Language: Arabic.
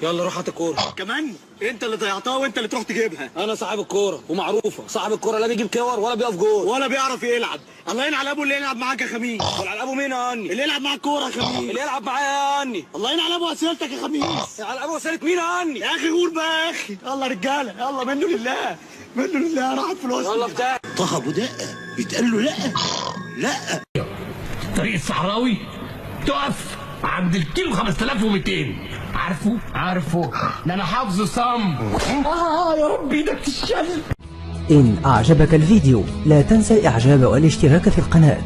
يلا روح هات الكوره. كمان انت اللي ضيعتها وانت اللي تروح تجيبها. انا صاحب الكوره ومعروفه صاحب الكوره، لا بيجيب كور ولا بيقف جول ولا بيعرف يلعب. الله ينعل ابو اللي يلعب معاك يا خميس. ولا ابو مين يا هني؟ اللي يلعب معاك كوره يا خميس. اللي يلعب معايا يا هني. الله ينعل ابو اسئلتك يا خميس. على ابو وسيله مين يا هني؟ يا اخي قول بقى يا اخي. يلا رجاله يلا، منه لله منه لله، راحت فلوسنا. يلا بتاع طه ابو دقه بيتقال له لا لا. الطريق الصحراوي تقف عند الكيلو 5200. عارفه ده انا حافظه صم. يا رب ايدك تشل. إن أعجبك الفيديو لا تنسى الإعجاب والاشتراك في القناة.